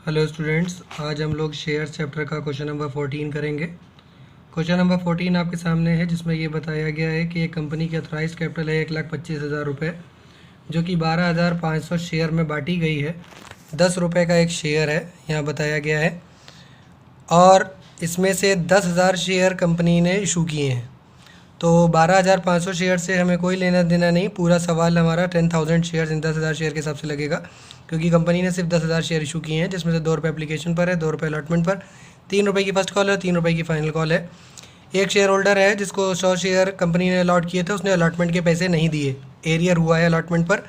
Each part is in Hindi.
हेलो स्टूडेंट्स, आज हम लोग शेयर्स चैप्टर का क्वेश्चन नंबर 14 करेंगे। क्वेश्चन नंबर 14 आपके सामने है, जिसमें ये बताया गया है कि एक कंपनी की ऑथराइज कैपिटल है 1,25,000 रुपये, जो कि 12,500 शेयर में बांटी गई है। 10 रुपये का एक शेयर है, यहाँ बताया गया है, और इसमें से 10,000 शेयर कंपनी ने इशू किए हैं। तो 12,500 शेयर से हमें कोई लेना देना नहीं। पूरा सवाल हमारा 10,000 शेयर इन 10,000 शेयर के हिसाब से लगेगा, क्योंकि कंपनी ने सिर्फ 10,000 शेयर इशू किए हैं, जिसमें से 2 रुपये एप्लीकेशन पर है, 2 रुपये अलॉटमेंट पर, 3 रुपये की फर्स्ट कॉल है, 3 रुपये की फाइनल कॉल है। एक शेयर होल्डर है जिसको 100 शेयर कंपनी ने अलॉट किए थे, उसने अलॉटमेंट के पैसे नहीं दिए, एरियर हुआ है अलॉटमेंट पर,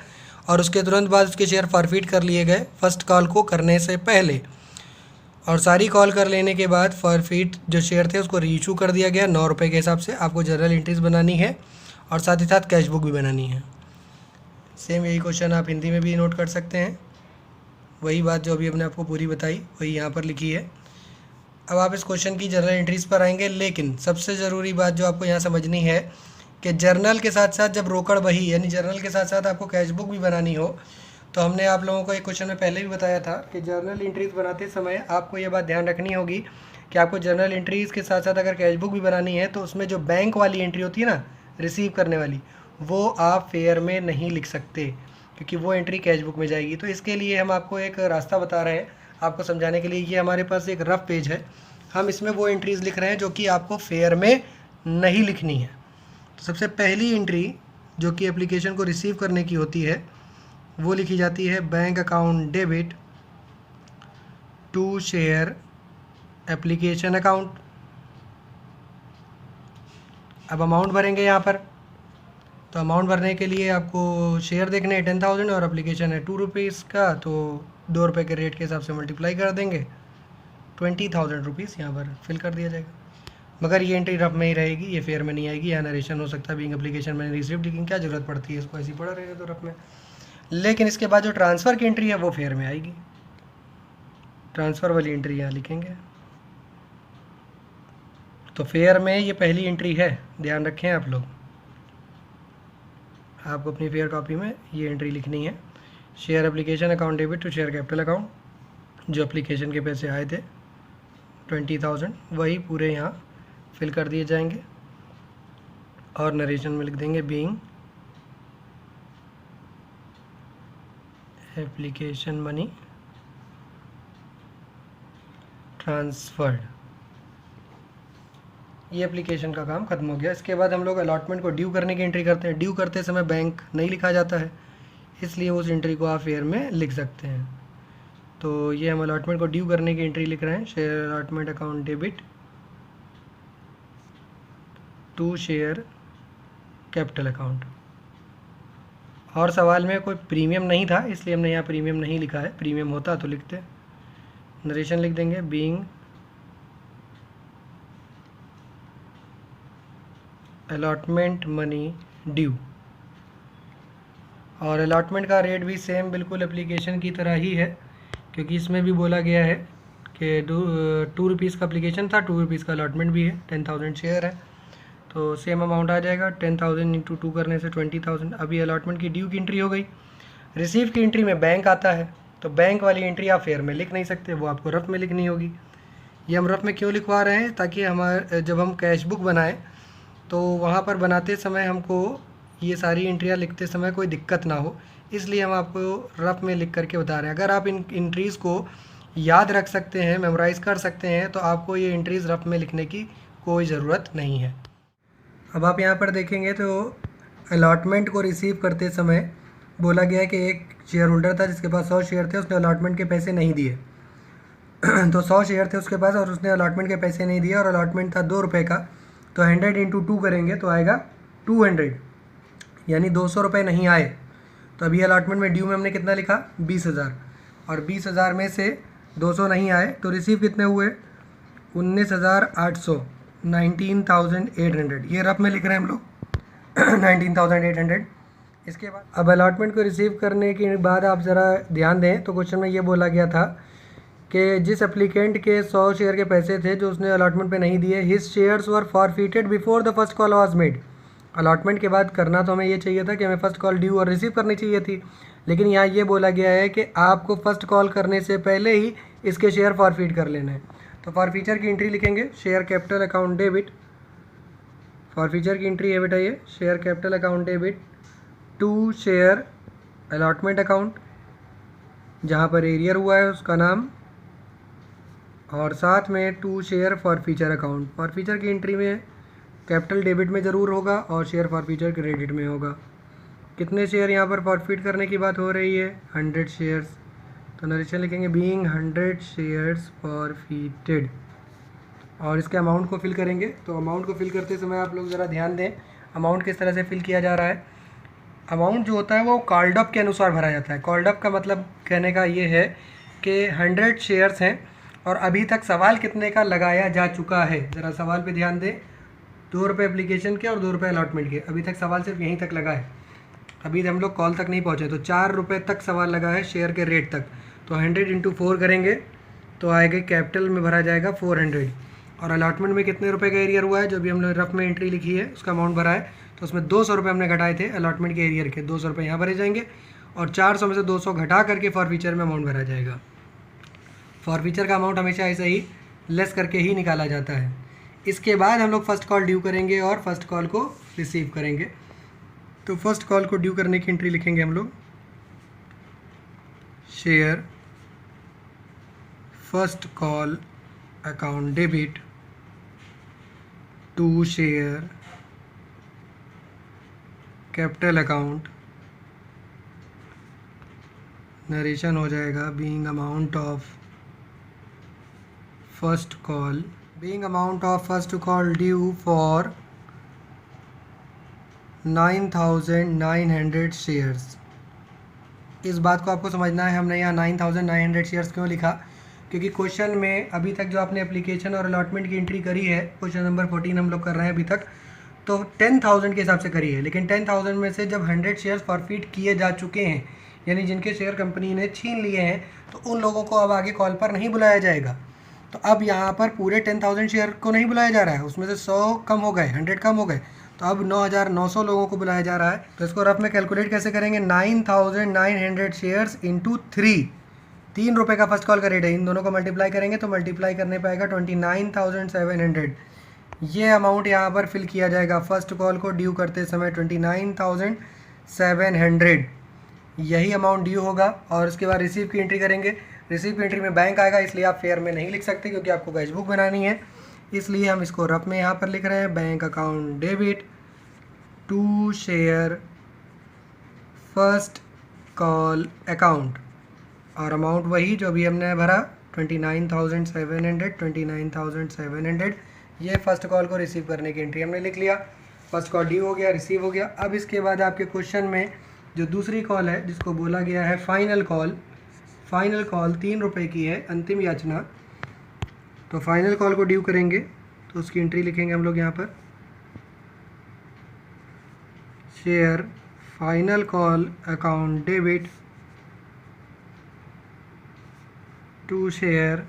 और उसके तुरंत बाद उसके शेयर फॉरफिट कर लिए गए फर्स्ट कॉल को करने से पहले, और सारी कॉल कर लेने के बाद फॉरफिट जो शेयर थे उसको रीइशू कर दिया गया 9 रुपये के हिसाब से। आपको जर्नल एंट्रीज बनानी है और साथ ही साथ कैश बुक भी बनानी है। सेम यही क्वेश्चन आप हिंदी में भी नोट कर सकते हैं। वही बात जो अभी हमने आपको पूरी बताई वही यहाँ पर लिखी है। अब आप इस क्वेश्चन की जर्नल एंट्रीज पर आएंगे, लेकिन सबसे ज़रूरी बात जो आपको यहाँ समझनी है कि जर्नल के साथ साथ जब रोकड़ बही यानी जर्नल के साथ साथ आपको कैश बुक भी बनानी हो, तो हमने आप लोगों को एक क्वेश्चन में पहले भी बताया था कि जर्नल एंट्रीज़ बनाते समय आपको ये बात ध्यान रखनी होगी कि आपको जर्नल एंट्रीज़ के साथ साथ अगर कैश बुक भी बनानी है तो उसमें जो बैंक वाली एंट्री होती है ना, रिसीव करने वाली, वो आप फेयर में नहीं लिख सकते, क्योंकि वो एंट्री कैश बुक में जाएगी। तो इसके लिए हम आपको एक रास्ता बता रहे हैं आपको समझाने के लिए। ये हमारे पास एक रफ पेज है, हम इसमें वो एंट्रीज़ लिख रहे हैं जो कि आपको फेयर में नहीं लिखनी है। तो सबसे पहली एंट्री जो कि एप्लीकेशन को रिसीव करने की होती है वो लिखी जाती है bank account debit to share application account. अब अमाउंट भरेंगे यहाँ पर, तो अमाउंट भरने के लिए आपको शेयर देखने हैं 10,000 और एप्लीकेशन है 2 रुपीज़ का, तो 2 रुपये के रेट के हिसाब से मल्टीप्लाई कर देंगे, 20,000 रुपीज़ यहाँ पर फिल कर दिया जाएगा। मगर ये एंट्री रफ में ही रहेगी, ये फेयर में नहीं आएगी। यहाँ नरेशन हो सकता है बीइंग एप्लीकेशन मैंने रिसीव्ड, लेकिन क्या ज़रूरत पड़ती है, इसको ऐसी पड़ा रहेगा तो रफ में। लेकिन इसके बाद जो ट्रांसफ़र की एंट्री है वो फेयर में आएगी, ट्रांसफ़र वाली एंट्री यहाँ लिखेंगे। तो फेयर में ये पहली एंट्री है, ध्यान रखें आप लोग। आपको अपनी फेयर कॉपी में ये एंट्री लिखनी है, share application account debit to share capital account. जो एप्लीकेशन के पैसे आए थे 20,000 वही पूरे यहाँ फिल कर दिए जाएंगे, और नरेशन में लिख देंगे बीइंग एप्लीकेशन मनी ट्रांसफर्ड। ये एप्लीकेशन का काम खत्म हो गया। इसके बाद हम लोग अलॉटमेंट को ड्यू करने की एंट्री करते हैं। ड्यू करते समय बैंक नहीं लिखा जाता है, इसलिए उस एंट्री को आप फेयर में लिख सकते हैं। तो ये हम अलॉटमेंट को ड्यू करने की एंट्री लिख रहे हैं, share allotment account debit to share capital account. और सवाल में कोई प्रीमियम नहीं था, इसलिए हमने यहाँ प्रीमियम नहीं लिखा है, प्रीमियम होता तो लिखते। नरेशन लिख देंगे बीइंग अलॉटमेंट मनी ड्यू, और अलॉटमेंट का रेट भी सेम बिल्कुल एप्लीकेशन की तरह ही है, क्योंकि इसमें भी बोला गया है कि 2 रुपीज़ का एप्लीकेशन था, 2 रुपीज़ का अलॉटमेंट भी है, 10,000 शेयर है, तो सेम अमाउंट आ जाएगा। 10,000 इंटू 2 करने से 20,000। अभी अलॉटमेंट की ड्यू की एंट्री हो गई। रिसीव की एंट्री में बैंक आता है, तो बैंक वाली एंट्री आप फेयर में लिख नहीं सकते, वो आपको रफ में लिखनी होगी। ये हम रफ में क्यों लिखवा रहे हैं, ताकि हमारे जब हम कैश बुक बनाएं तो वहाँ पर बनाते समय हमको ये सारी एंट्रियाँ लिखते समय कोई दिक्कत ना हो, इसलिए हम आपको रफ में लिख करके बता रहे हैं। अगर आप इन एंट्रीज़ को याद रख सकते हैं, मेमोराइज़ कर सकते हैं, तो आपको ये एंट्रीज़ रफ में लिखने की कोई ज़रूरत नहीं है। अब आप यहाँ पर देखेंगे तो अलॉटमेंट को रिसीव करते समय बोला गया कि एक शेयर होल्डर था जिसके पास 100 शेयर थे, उसने अलॉटमेंट के पैसे नहीं दिए। तो 100 शेयर थे उसके पास और उसने अलॉटमेंट के पैसे नहीं दिए, और अलॉटमेंट था 2 रुपये का, तो 100 इंटू 2 करेंगे तो आएगा 200, यानी 200 रुपये नहीं आए। तो अभी अलॉटमेंट में ड्यू में हमने कितना लिखा 20,000, और 20,000 में से 200 नहीं आए, तो रिसीव कितने हुए 19,800, 19,800। ये रफ में लिख रहे हैं हम लोग 19,800। इसके बाद अब अलॉटमेंट को रिसीव करने के बाद आप ज़रा ध्यान दें, तो क्वेश्चन में ये बोला गया था कि जिस एप्लीकेंट के 100 शेयर के पैसे थे जो उसने अलॉटमेंट पे नहीं दिए, his shares were forfeited before the first call was made. Allotment के बाद करना तो हमें ये चाहिए था कि हमें फर्स्ट कॉल ड्यू और रिसीव करनी चाहिए थी, लेकिन यहाँ ये बोला गया है कि आपको फर्स्ट कॉल करने से पहले ही इसके शेयर फॉरफीट कर लेना है। तो फॉरफीचर की एंट्री लिखेंगे, share capital account debit. Forfeiture की एंट्री है बेटा ये, share capital account debit to share allotment account, जहाँ पर एरियर हुआ है उसका नाम, और साथ में to share forfeiture account. Forfeiture की एंट्री में कैपिटल डेबिट में ज़रूर होगा और शेयर फॉरफीचर क्रेडिट में होगा। कितने शेयर यहाँ पर फॉरफीट करने की बात हो रही है? 100 शेयर्स। तो नरेशन लिखेंगे बीइंग 100 शेयर्स फॉरफीटेड, और इसके अमाउंट को फिल करेंगे। तो अमाउंट को फिल करते समय आप लोग ज़रा ध्यान दें, अमाउंट किस तरह से फिल किया जा रहा है। अमाउंट जो होता है वो कॉल्ड अप के अनुसार भरा जाता है। कॉल्ड अप का मतलब कहने का ये है कि 100 शेयर्स हैं और अभी तक सवाल कितने का लगाया जा चुका है। ज़रा सवाल पे ध्यान दें, 2 रुपये एप्लीकेशन के और 2 रुपये अलॉटमेंट के। अभी तक सवाल सिर्फ यहीं तक लगा है, अभी हम लोग कॉल तक नहीं पहुँचे। तो 4 रुपये तक सवाल लगा है शेयर के रेट तक। तो 100 इंटू 4 करेंगे तो आएगा, कैपिटल में भरा जाएगा 400, और अलॉटमेंट में कितने रुपए का एरियर हुआ है जो भी हमने रफ में एंट्री लिखी है उसका अमाउंट भरा है। तो उसमें 200 रुपये हमने घटाए थे अलॉटमेंट के एरियर के, 200 रुपये यहाँ भरे जाएंगे और 400 में से 200 घटा करके फॉरफीचर में अमाउंट भरा जाएगा। फॉरफीचर का अमाउंट हमेशा ऐसा ही लेस करके ही निकाला जाता है। इसके बाद हम लोग फर्स्ट कॉल ड्यू करेंगे और फर्स्ट कॉल को रिसीव करेंगे। तो फर्स्ट कॉल को ड्यू करने की एंट्री लिखेंगे हम लोग, share first call account debit to share capital account. Narration हो जाएगा being amount of first call, being amount of first call due for 9,900 shares. इस बात को आपको समझना है, हमने यहाँ 9,900 शेयर्स क्यों लिखा, क्योंकि क्वेश्चन में अभी तक जो आपने एप्लीकेशन और अलॉटमेंट की एंट्री करी है, क्वेश्चन नंबर 14 हम लोग कर रहे हैं अभी तक, तो 10,000 के हिसाब से करी है। लेकिन 10,000 में से जब 100 शेयर्स फॉरफीट किए जा चुके हैं, यानी जिनके शेयर कंपनी ने छीन लिए हैं, तो उन लोगों को अब आगे कॉल पर नहीं बुलाया जाएगा। तो अब यहाँ पर पूरे 10,000 शेयर को नहीं बुलाया जा रहा है, उसमें से 100 कम हो गए, 100 कम हो गए, तो अब 9,900 लोगों को बुलाया जा रहा है। तो इसको रफ में कैलकुलेट कैसे करेंगे, 9,900 शेयर्स इंटू 3 रुपये का फर्स्ट कॉल का रेट है, इन दोनों को मल्टीप्लाई करेंगे तो मल्टीप्लाई करने पाएगा 29,700। ये अमाउंट यहाँ पर फिल किया जाएगा फर्स्ट कॉल को ड्यू करते समय 29,700, यही अमाउंट ड्यू होगा। और उसके बाद रिसीव की एंट्री करेंगे, रिसीव की एंट्री में बैंक आएगा, इसलिए आप फेयर में नहीं लिख सकते क्योंकि आपको कैश बुक बनानी है, इसलिए हम इसको रफ में यहाँ पर लिख रहे हैं, bank account debit to share first call account, और अमाउंट वही जो भी हमने भरा 29,700। ये फर्स्ट कॉल को रिसीव करने की एंट्री हमने लिख लिया। फर्स्ट कॉल ड्यू हो गया, रिसीव हो गया। अब इसके बाद आपके क्वेश्चन में जो दूसरी कॉल है जिसको बोला गया है फाइनल कॉल, फाइनल कॉल 3 रुपये की है, अंतिम याचना। तो फाइनल कॉल को ड्यू करेंगे तो उसकी एंट्री लिखेंगे हम लोग यहाँ पर, share final call account debit to share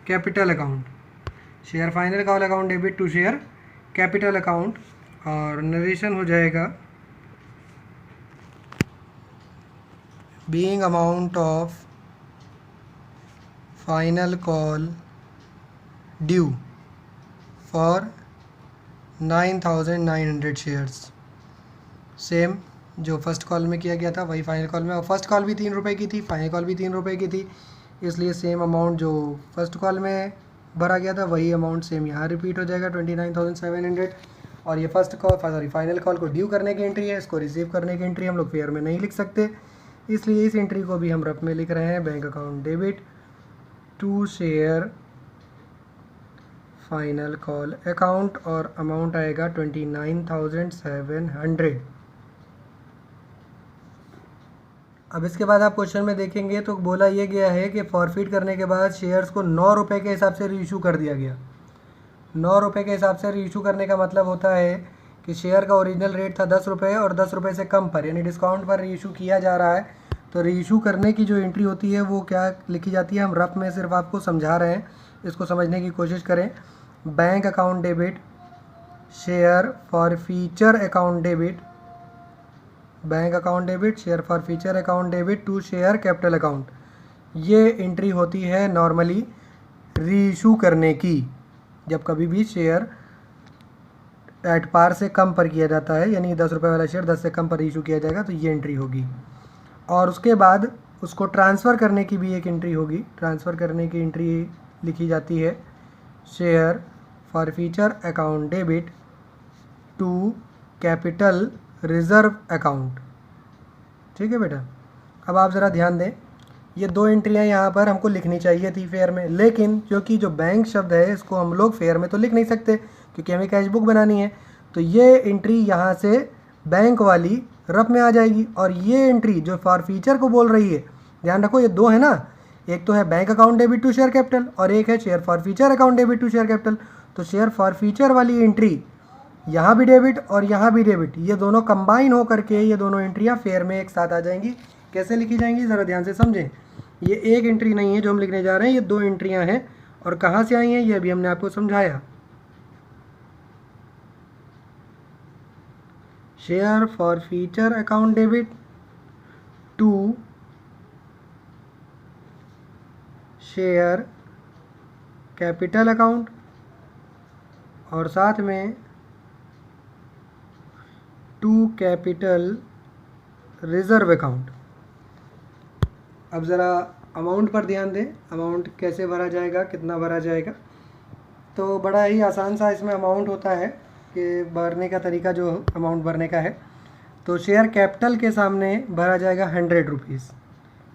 capital account, share final call account debit to share capital account, और नरेशन हो जाएगा being amount of final call due for 9,900 shares. Same जो फर्स्ट कॉल में किया गया था वही फाइनल कॉल में, और फर्स्ट कॉल भी 3 रुपये की थी, फाइनल कॉल भी 3 रुपये की थी, इसलिए सेम अमाउंट जो फर्स्ट कॉल में भरा गया था वही अमाउंट सेम यहाँ रिपीट हो जाएगा 29,700। और ये फर्स्ट कॉल फाइनल कॉल को ड्यू करने की एंट्री है, इसको रिसीव करने की एंट्री हम लोग फेयर में नहीं लिख सकते, इसलिए इस एंट्री को भी हम रफ में लिख रहे हैं, bank account debit to share final call account, और अमाउंट आएगा 29,700। अब इसके बाद आप क्वेश्चन में देखेंगे तो बोला ये गया है कि फॉरफीट करने के बाद शेयर्स को 9 रुपये के हिसाब से रीइशू कर दिया गया। 9 रुपये के हिसाब से रीइशू करने का मतलब होता है कि शेयर का ओरिजिनल रेट था 10 रुपये और 10 रुपये से कम पर, यानी डिस्काउंट पर रीइशू किया जा रहा है। तो रीइशू करने की जो एंट्री होती है वो क्या लिखी जाती है, हम रफ में सिर्फ आपको समझा रहे हैं, इसको समझने की कोशिश करें। Bank account debit share forfeiture account debit bank account debit, share for future account debit to share capital account. ये एंट्री होती है नॉर्मली रीइशू करने की, जब कभी भी शेयर एट पार से कम पर किया जाता है, यानी 10 रुपये वाला शेयर 10 से कम पर इशू किया जाएगा, तो ये एंट्री होगी। और उसके बाद उसको ट्रांसफ़र करने की भी एक एंट्री होगी। ट्रांसफ़र करने की एंट्री लिखी जाती है share for future account debit to capital reserve account. ठीक है बेटा, अब आप ज़रा ध्यान दें, ये दो एंट्रियाँ यहाँ पर हमको लिखनी चाहिए थी फेयर में, लेकिन क्योंकि जो बैंक शब्द है इसको हम लोग फेयर में तो लिख नहीं सकते क्योंकि हमें कैश बुक बनानी है, तो ये एंट्री यहाँ से बैंक वाली रफ में आ जाएगी। और ये एंट्री जो फॉर फ्यूचर को बोल रही है, ध्यान रखो ये दो है ना, एक तो है bank account debit to share capital और एक है share for future account debit to share capital. तो शेयर फॉर फ्यूचर वाली एंट्री यहाँ भी डेबिट और यहाँ भी डेबिट, ये दोनों कंबाइन हो करके ये दोनों एंट्रियाँ फेयर में एक साथ आ जाएंगी। कैसे लिखी जाएंगी ज़रा ध्यान से समझें। ये एक एंट्री नहीं है जो हम लिखने जा रहे हैं, ये दो एंट्रियाँ हैं और कहाँ से आई हैं ये भी हमने आपको समझाया। Share for future account debit to share capital account और साथ में टू कैपिटल रिज़र्व अकाउंट। अब ज़रा अमाउंट पर ध्यान दें, अमाउंट कैसे भरा जाएगा, कितना भरा जाएगा। तो बड़ा ही आसान सा इसमें अमाउंट होता है कि भरने का तरीका जो अमाउंट भरने का है। तो शेयर कैपिटल के सामने भरा जाएगा 100 रुपीज़।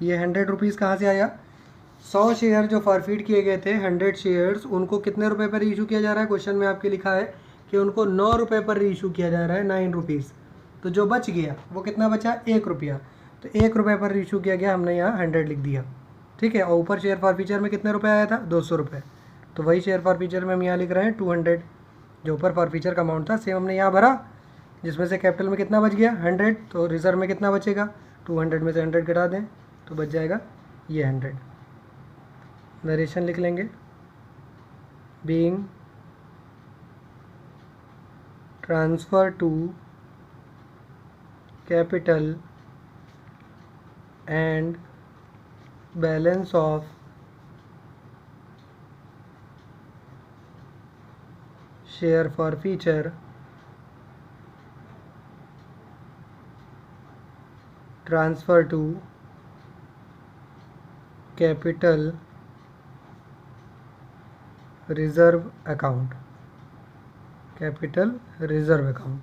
ये 100 रुपीज़ कहाँ से आया? 100 शेयर जो फॉरफिट किए गए थे, 100 शेयर्स, उनको कितने रुपए पर इशू किया जा रहा है? क्वेश्चन में आपके लिखा है कि उनको 9 रुपये पर इशू किया जा रहा है, 9 रुपीज़। तो जो बच गया वो कितना बचा? 1 रुपया। तो 1 रुपये पर इशू किया गया, हमने यहाँ 100 लिख दिया। ठीक है, और ऊपर शेयर फॉर फ्यूचर में कितने रुपए आया था? 200 रुपये। तो वही शेयर फॉर फ्यूचर में हम यहाँ लिख रहे हैं 200। जो ऊपर फॉर फ्यूचर का अमाउंट था सेम हमने यहाँ भरा, जिसमें से कैपिटल में कितना बच गया? 100। तो रिजर्व में कितना बचेगा? 200 में से 100 घटा दें तो बच जाएगा ये 100। नरेशन लिख लेंगे, being transfer to capital and balance of share for future transfer to capital reserve account, capital reserve account.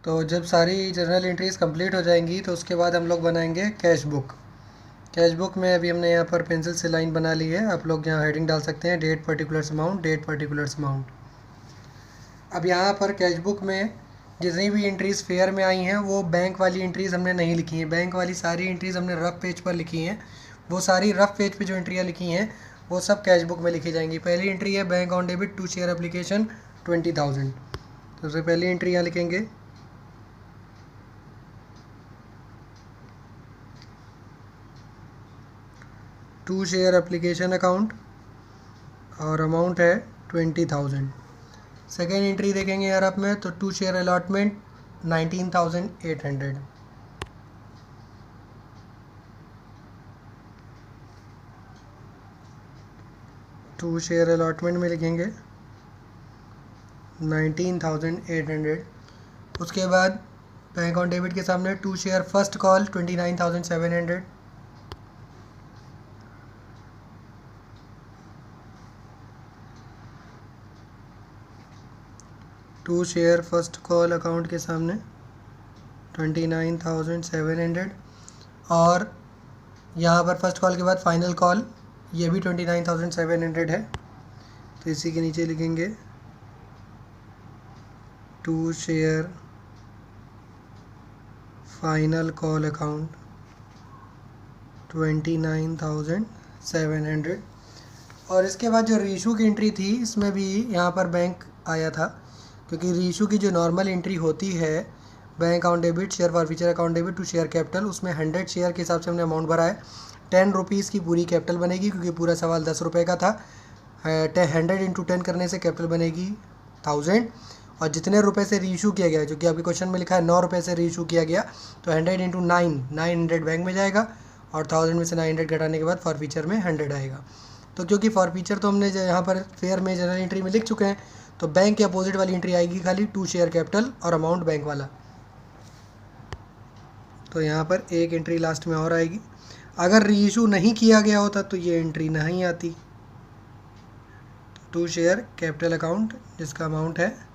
तो जब सारी जर्नल एंट्रीज़ कंप्लीट हो जाएंगी तो उसके बाद हम लोग बनाएंगे कैश बुक। कैश बुक में अभी हमने यहाँ पर पेंसिल से लाइन बना ली है, आप लोग यहाँ हेडिंग डाल सकते हैं, date particulars amount, date particulars amount. अब यहाँ पर कैश बुक में जितनी भी एंट्रीज़ फेयर में आई हैं वो बैंक वाली एंट्रीज़ हमने नहीं लिखी हैं। बैंक वाली सारी एंट्रीज़ हमने रफ पेज पर लिखी हैं। वो सारी रफ पेज पे जो एंट्रियाँ लिखी हैं वो सब कैश बुक में लिखी जाएंगी। पहली एंट्री है bank on debit to share application 20,000। तो सबसे पहली एंट्री यहाँ लिखेंगे, टू शेयर एप्लीकेशन अकाउंट और अमाउंट है 20,000। सेकेंड एंट्री देखेंगे यार आप में, तो to share allotment 19,800। To share allotment में लिखेंगे 19,800। उसके बाद बैंक ऑन डेबिट के सामने to share first call 29,700। To share first call account के सामने 29,700 और यहाँ पर फर्स्ट कॉल के बाद फाइनल कॉल, ये भी 29,700 है। तो इसी के नीचे लिखेंगे to share final call account 29,700। और इसके बाद जो रीइशू की एंट्री थी इसमें भी यहाँ पर बैंक आया था, क्योंकि रीइशू की जो नॉर्मल एंट्री होती है bank account debit share for future account debit to share capital, उसमें 100 शेयर के हिसाब से हमने अमाउंट भरा है। 10 रुपीज़ की पूरी कैपिटल बनेगी, क्योंकि पूरा सवाल 10 रुपये का था। 100 × 10 करने से कैपिटल बनेगी 1000 और जितने रुपए से रीइशू किया गया, जो कि आपके क्वेश्चन में लिखा है 9 रुपये से रीइशू किया गया, तो 100 इंटू 900 बैंक में जाएगा और 1000 में से 900 घटाने के बाद फॉरफीचर में 100 आएगा। तो क्योंकि फॉरफीचर तो हमने यहाँ पर फेयर में जनरल एंट्री में लिख चुके हैं, तो बैंक के अपोजिट वाली एंट्री आएगी खाली 2 शेयर कैपिटल और अमाउंट बैंक वाला। तो यहाँ पर एक एंट्री लास्ट में और आएगी। अगर रीइशू नहीं किया गया होता तो ये एंट्री नहीं आती। 2 शेयर कैपिटल अकाउंट जिसका अमाउंट है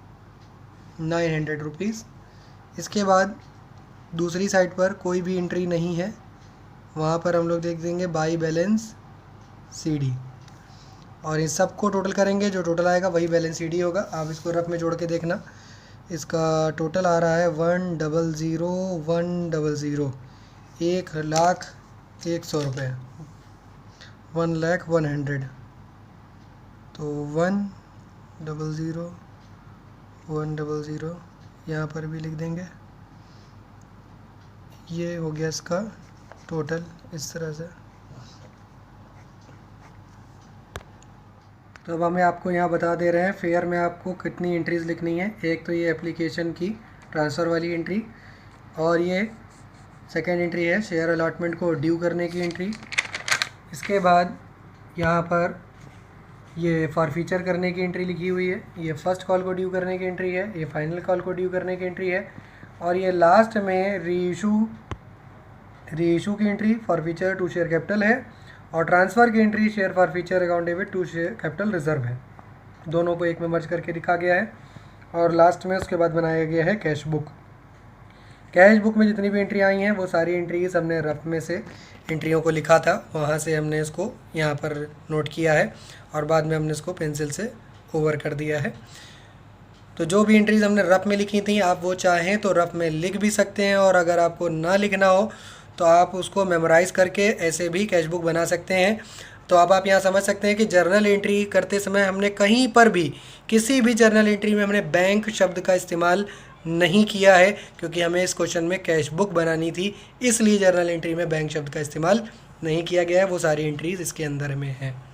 900 रुपीज़। इसके बाद दूसरी साइड पर कोई भी एंट्री नहीं है, वहाँ पर हम लोग देख देंगे बाई बैलेंस CD, और इस सब को टोटल करेंगे, जो टोटल आएगा वही बैलेंस CD होगा। आप इसको रफ में जोड़ के देखना, इसका टोटल आ रहा है 100,100, 1,01,100 रुपये, 1,00,100। तो 100,100 यहाँ पर भी लिख देंगे। ये हो गया इसका टोटल इस तरह से। तो अब हमें आपको यहाँ बता दे रहे हैं फेयर में आपको कितनी एंट्रीज़ लिखनी है। एक तो ये एप्लीकेशन की ट्रांसफ़र वाली एंट्री, और ये सेकेंड एंट्री है शेयर अलॉटमेंट को ड्यू करने की एंट्री। इसके बाद यहाँ पर ये फॉरफीचर करने की एंट्री लिखी हुई है, ये फर्स्ट कॉल को ड्यू करने की एंट्री है, ये फाइनल कॉल को ड्यू करने की एंट्री है, और ये लास्ट में रीइशू की एंट्री फॉरफीचर 2 शेयर कैपिटल है, और ट्रांसफ़र की entry share forfeiture account debit 2 share capital reserve है। दोनों को एक में मर्ज करके लिखा गया है, और लास्ट में उसके बाद बनाया गया है कैश बुक। कैश बुक में जितनी भी एंट्री आई हैं वो सारी एंट्रीज हमने रफ में से एंट्रियों को लिखा था, वहाँ से हमने इसको यहाँ पर नोट किया है, और बाद में हमने इसको पेंसिल से ओवर कर दिया है। तो जो भी एंट्रीज हमने रफ में लिखी थी, आप वो चाहें तो रफ में लिख भी सकते हैं, और अगर आपको ना लिखना हो तो आप उसको मेमोराइज़ करके ऐसे भी कैश बुक बना सकते हैं। तो अब आप यहाँ समझ सकते हैं कि जर्नल एंट्री करते समय हमने कहीं पर भी, किसी भी जर्नल एंट्री में हमने बैंक शब्द का इस्तेमाल नहीं किया है, क्योंकि हमें इस क्वेश्चन में कैश बुक बनानी थी, इसलिए जर्नल एंट्री में बैंक शब्द का इस्तेमाल नहीं किया गया है। वो सारी एंट्रीज इसके अंदर में हैं।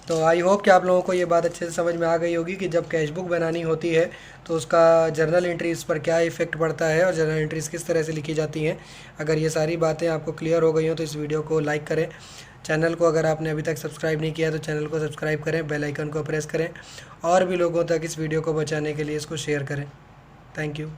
तो आई होप कि आप लोगों को ये बात अच्छे से समझ में आ गई होगी कि जब कैश बुक बनानी होती है तो उसका जर्नल एंट्रीज़ पर क्या इफ़ेक्ट पड़ता है और जर्नल एंट्रीज़ किस तरह से लिखी जाती हैं। अगर ये सारी बातें आपको क्लियर हो गई हो तो इस वीडियो को लाइक करें। चैनल को अगर आपने अभी तक सब्सक्राइब नहीं किया तो चैनल को सब्सक्राइब करें, बेल आइकन को प्रेस करें, और भी लोगों तक इस वीडियो को पहुंचाने के लिए इसको शेयर करें। Thank you.